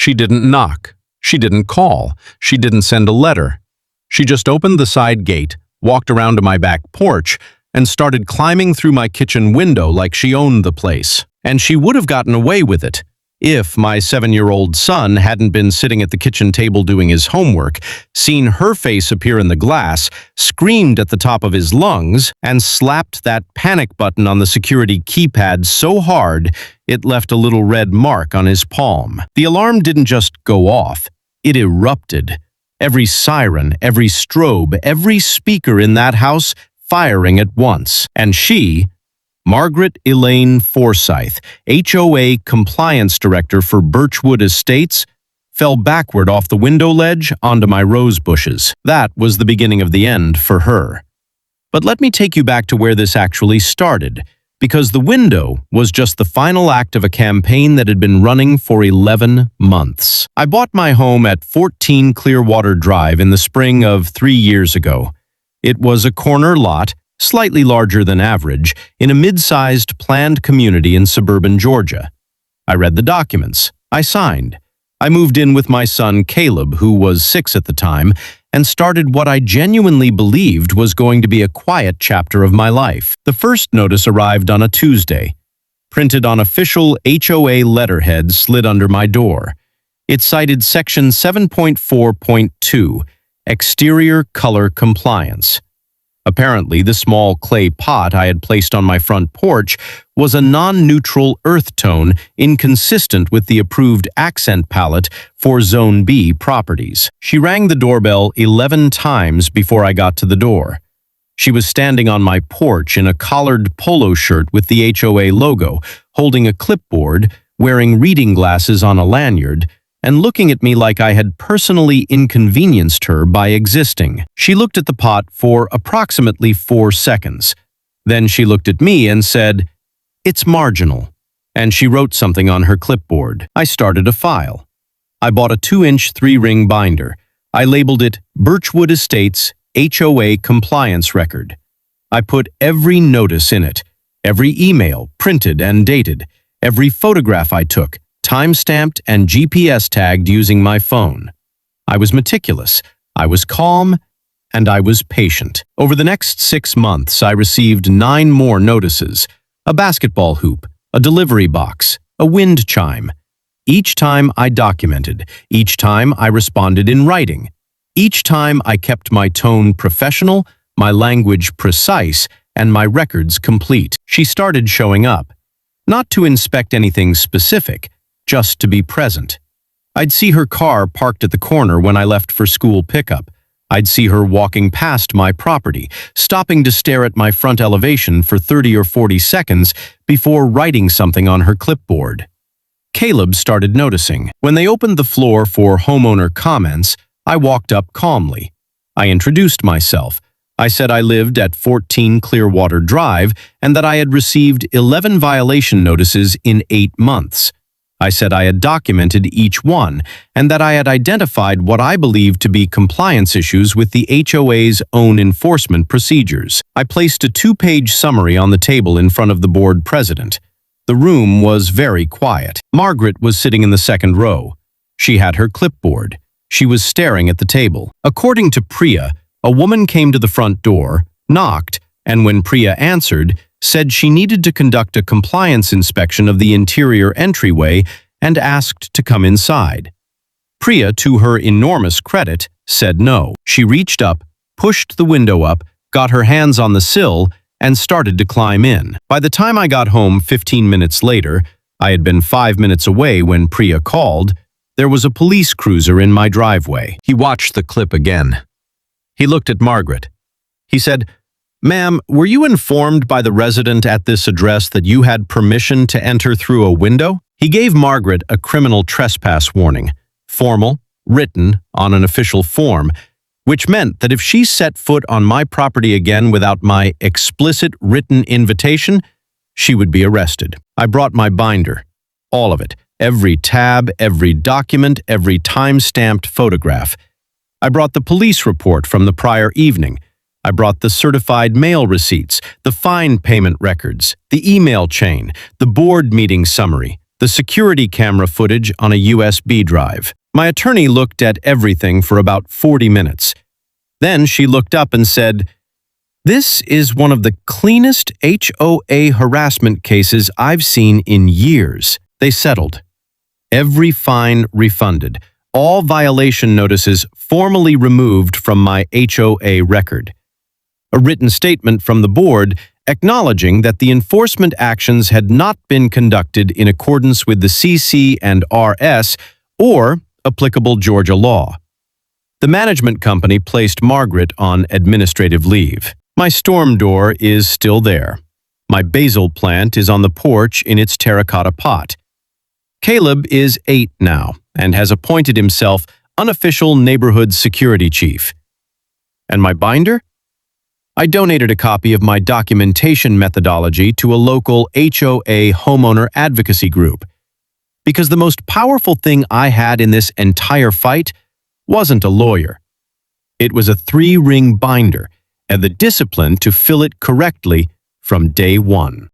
She didn't knock. She didn't call. She didn't send a letter. She just opened the side gate, walked around to my back porch, and started climbing through my kitchen window like she owned the place. And she would have gotten away with it if my 7-year-old son hadn't been sitting at the kitchen table doing his homework, seen her face appear in the glass, screamed at the top of his lungs, and slapped that panic button on the security keypad so hard it left a little red mark on his palm. The alarm didn't just go off, it erupted. Every siren, every strobe, every speaker in that house firing at once. And she, Margaret Elaine Forsyth, HOA Compliance Director for Birchwood Estates, fell backward off the window ledge onto my rose bushes. That was the beginning of the end for her. But let me take you back to where this actually started, because the window was just the final act of a campaign that had been running for 11 months. I bought my home at 14 Clearwater Drive in the spring of 3 years ago. It was a corner lot, slightly larger than average, in a mid-sized planned community in suburban Georgia. I read the documents. I signed. I moved in with my son Caleb, who was 6 at the time, and started what I genuinely believed was going to be a quiet chapter of my life. The first notice arrived on a Tuesday, printed on official HOA letterhead slid under my door. It cited Section 7.4.2, Exterior Color Compliance. Apparently, the small clay pot I had placed on my front porch was a non-neutral earth tone inconsistent with the approved accent palette for Zone B properties. She rang the doorbell 11 times before I got to the door. She was standing on my porch in a collared polo shirt with the HOA logo, holding a clipboard, wearing reading glasses on a lanyard, and looking at me like I had personally inconvenienced her by existing. She looked at the pot for approximately 4 seconds. Then she looked at me and said, "It's marginal," and she wrote something on her clipboard. I started a file. I bought a 2-inch 3-ring binder. I labeled it Birchwood Estates HOA Compliance Record. I put every notice in it, every email, printed and dated, every photograph I took, time-stamped and GPS tagged using my phone. I was meticulous, I was calm, and I was patient. Over the next 6 months, I received 9 more notices: a basketball hoop, a delivery box, a wind chime. Each time I documented, each time I responded in writing. Each time I kept my tone professional, my language precise, and my records complete. She started showing up, not to inspect anything specific, just to be present. I'd see her car parked at the corner when I left for school pickup. I'd see her walking past my property, stopping to stare at my front elevation for 30 or 40 seconds before writing something on her clipboard. Caleb started noticing. When they opened the floor for homeowner comments, I walked up calmly. I introduced myself. I said I lived at 14 Clearwater Drive and that I had received 11 violation notices in 8 months. I said I had documented each one and that I had identified what I believed to be compliance issues with the HOA's own enforcement procedures. I placed a 2-page summary on the table in front of the board president. The room was very quiet. Margaret was sitting in the second row. She had her clipboard. She was staring at the table. According to Priya, a woman came to the front door, knocked, and when Priya answered, said she needed to conduct a compliance inspection of the interior entryway and asked to come inside. Priya, to her enormous credit, said no. She reached up, pushed the window up, got her hands on the sill, and started to climb in. By the time I got home 15 minutes later, I had been 5 minutes away when Priya called, there was a police cruiser in my driveway. He watched the clip again. He looked at Margaret. He said, "Ma'am, were you informed by the resident at this address that you had permission to enter through a window?" He gave Margaret a criminal trespass warning, formal, written, on an official form, which meant that if she set foot on my property again without my explicit written invitation, she would be arrested. I brought my binder, all of it, every tab, every document, every time-stamped photograph. I brought the police report from the prior evening. I brought the certified mail receipts, the fine payment records, the email chain, the board meeting summary, the security camera footage on a USB drive. My attorney looked at everything for about 40 minutes. Then she looked up and said, "This is one of the cleanest HOA harassment cases I've seen in years." They settled. Every fine refunded. All violation notices formally removed from my HOA record. A written statement from the board acknowledging that the enforcement actions had not been conducted in accordance with the CC and RS or applicable Georgia law. The management company placed Margaret on administrative leave. My storm door is still there. My basil plant is on the porch in its terracotta pot. Caleb is 8 now and has appointed himself unofficial neighborhood security chief. And my binder? I donated a copy of my documentation methodology to a local HOA homeowner advocacy group, because the most powerful thing I had in this entire fight wasn't a lawyer. It was a 3-ring binder and the discipline to fill it correctly from day one.